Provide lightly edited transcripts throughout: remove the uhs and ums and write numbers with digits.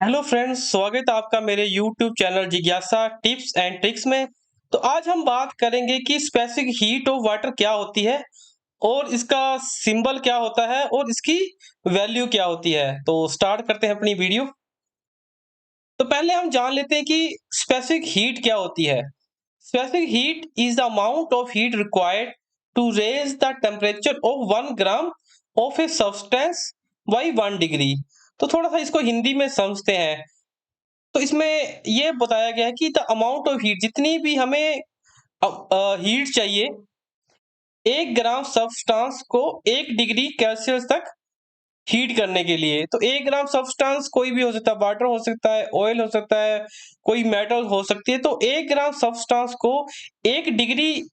Hello friends, स्वागत है आपका मेरे यूट्यूब चैनल जिज्ञासा टिप्स एंड ट्रिक्स में। तो आज हम बात करेंगे कि स्पेसिफिक हीट ऑफ वाटर क्या होती है और इसका सिंबल क्या होता है और इसकी वैल्यू क्या होती है। तो स्टार्ट करते हैं अपनी वीडियो। तो पहले हम जान लेते हैं कि स्पेसिफिक हीट क्या होती है। Specific heat is the amount of heat required to raise the temperature of 1 gram of a substance by 1 degree. तो थोड़ा सा इसको हिंदी में समझते हैं। तो इसमें ये बताया गया है कि द अमाउंट ऑफ हीट, जितनी भी हमें हीट चाहिए 1 ग्राम सब्सटेंस को 1 डिग्री सेल्सियस तक हीट करने के लिए। तो 1 ग्राम सब्सटेंस कोई भी हो सकता है, वाटर हो सकता है, ऑयल हो सकता है, कोई मेटल हो सकती है। तो 1 ग्राम सब्सटेंस को 1 डिग्री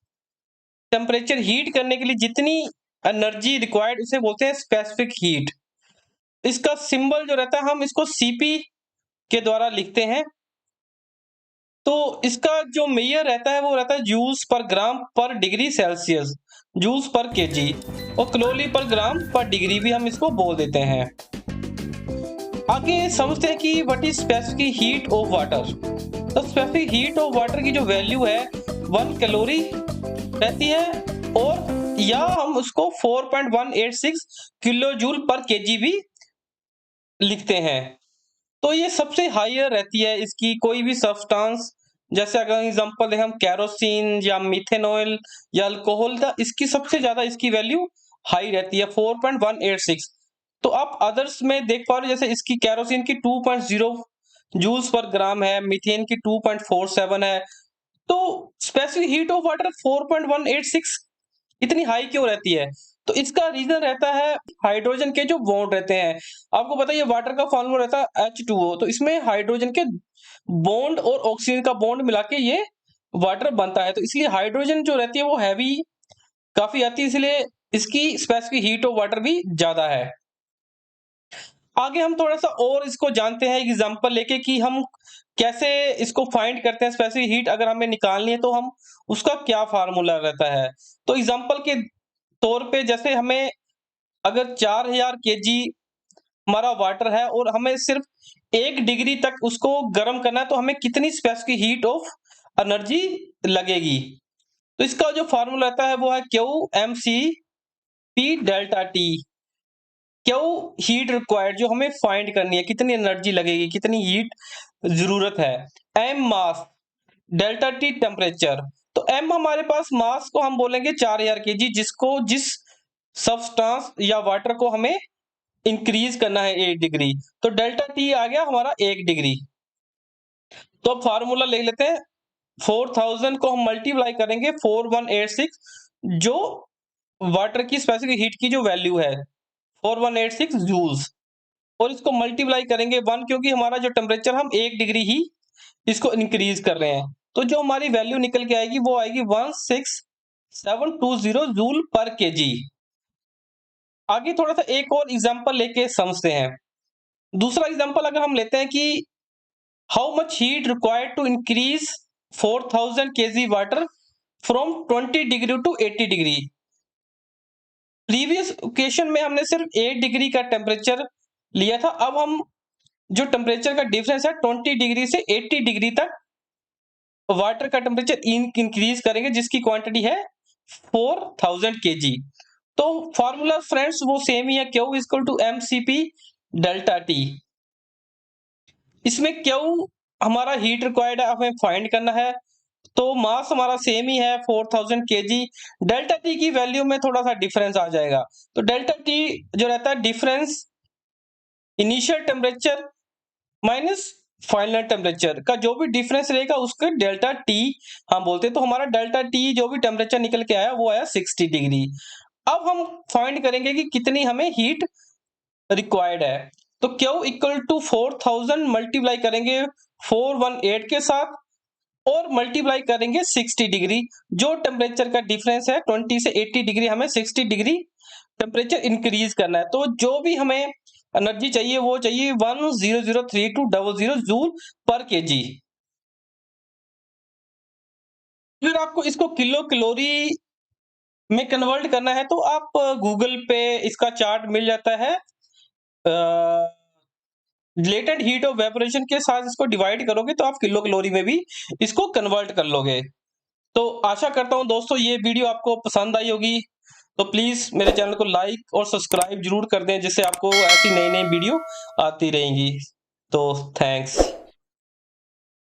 टेम्परेचर हीट करने के लिए जितनी एनर्जी रिक्वायर्ड उसे बोलते हैं स्पेसिफिक हीट। इसका सिंबल जो रहता है हम इसको सीपी के द्वारा लिखते हैं। तो इसका जो मेजर रहता है वो रहता है joules per gram per degree Celsius, joules per KG, और calorie per gram per degree भी हम इसको बोल देते हैं। आगे समझते हैं कि what is specific heat of water. तो स्पेसिफिक हीट ऑफ वाटर की जो वैल्यू है 1 कैलोरी रहती है, और या हम उसको 4.186 किलो जूल पर केजी भी लिखते हैं। तो ये सबसे हाईयर रहती है इसकी कोई भी सब्सटेंस। जैसे अगर एग्जांपल दें हम केरोसिन या मिथेनॉल या अल्कोहल, द इसकी सबसे ज्यादा इसकी वैल्यू हाई रहती है 4.186। तो आप अदर्स में देख पा रहे हो, जैसे इसकी केरोसिन की 2.0 जूल्स पर ग्राम है, मीथेन की 2.47 है। तो स्पेसिफिक हीट ऑफ वाटर 4.186 इतनी हाई क्यों रहती है? तो इसका रीजन रहता है हाइड्रोजन के जो बॉन्ड रहते हैं। आपको पता है ये वाटर का फॉर्मूला रहता है H2O। तो इसमें हाइड्रोजन के बॉन्ड और ऑक्सीजन का बॉन्ड मिला के ये वाटर बनता है। तो इसलिए हाइड्रोजन जो रहती है वो हैवी काफी आती है, इसलिए इसकी स्पेसिफिक हीट ऑफ वाटर भी ज्यादा है। आगे हम थोड़ा सा और इसको जानते हैं एग्जांपल लेके कि हम कैसे इसको फाइंड करते हैं। स्पेसिफिक हीट अगर हमें निकालनी है तो हम उसका क्या फार्मूला रहता है। तो एग्जांपल के तौर पे जैसे हमें अगर 4000 केजी हमारा वाटर है और हमें सिर्फ 1 डिग्री तक उसको गर्म करना है, तो हमें कितनी स्पेसिफिक हीट ऑफ एनर्जी लगेगी। तो इसका जो फार्मूला रहता है वो है Q M C P delta T. Q heat required जो हमें फाइंड करनी है, कितनी एनर्जी लगेगी, कितनी हीट जरूरत है। एम मास, डेल्टा टी टेम्परेचर। तो एम हमारे पास मास को हम बोलेंगे 4000 केजी, जिसको जिस सब्सटेंस या वाटर को हमें इंक्रीज करना है 1 डिग्री। तो डेल्टा टी आ गया हमारा 1 डिग्री। तो अब फार्मूला ले लेते हैं। 4000 को हम मल्टीप्लाई करेंगे 4186, जो वाटर की स्पेसिफिक हीट की जो वैल्यू है 4186 जूल्स, और इसको मल्टीप्लाई करेंगे 1, क्योंकि हमारा जो टेम्परेचर हम 1 डिग्री ही इसको इंक्रीज कर रहे हैं। तो जो हमारी वैल्यू निकल के आएगी वो आएगी 16720 जूल पर केजी। आगे थोड़ा सा एक और एग्जांपल लेके समझते हैं। दूसरा एग्जांपल अगर हम लेते हैं कि how much heat required to increase 4000 KG water from 20 degree to 80 degree. Previous occasion में हमने सिर्फ 8 डिग्री का टेम्परेचर लिया था। अब हम जो टेम्परेचर का डिफरेंस है 20 डिग्री से 80 डिग्री तक वाटर का टेम्परेचर इंक्रीज करेंगे, जिसकी क्वांटिटी है 4000 केजी। तो फॉर्मूला फ्रेंड्स वो सेम ही है, Q equal to M C P delta T. इसमें क्यू हमारा हीट रिक्वायर्ड है, हमें फाइंड करना है। तो मास हमारा सेम ही है 4000 केजी। डेल्टा टी की वैल्यू में थोड़ा सा डिफरेंस आ जाएगा। तो डेल्टा टी जो रहता है difference initial temperature minus final temperature का जो भी डिफरेंस रहेगा उसके डेल्टा टी हम बोलते हैं। तो हमारा डेल्टा टी जो भी टेम्परेचर निकल के आया वो आया 60 डिग्री। अब हम फाइंड करेंगे कि कितनी हमें हीट रिक्वायर्ड है। तो क्यू इक्वल टू 4000 मल्टीप्लाई करेंगे 418 के साथ, और मल्टीप्लाई करेंगे 60 डिग्री। जो टेम्परेचर का डिफरेंस है 20 से 80 डिग्री, हमें 60 डिग्री टेम्परेचर इंक्रीज करना है। तो जो भी हमें एनर्जी चाहिए वो चाहिए 1003200 जूल पर केजी। फिर आपको इसको किलो कैलोरी में कन्वर्ट करना है, तो आप गूगल पे इसका चार्ट मिल जाता है। लेटेंट हीट ऑफ वेपोरेशन के साथ इसको डिवाइड करोगे तो आप किलो कैलोरी में भी इसको कन्वर्ट कर लोगे। तो आशा करता हूँ दोस्तों ये वीडियो आपको पसंद आई होगी। तो प्लीज मेरे चैनल को लाइक और सब्सक्राइब जरूर कर दें, जिससे आपको ऐसी नई नई वीडियो आती रहेंगी। तो थैंक्स।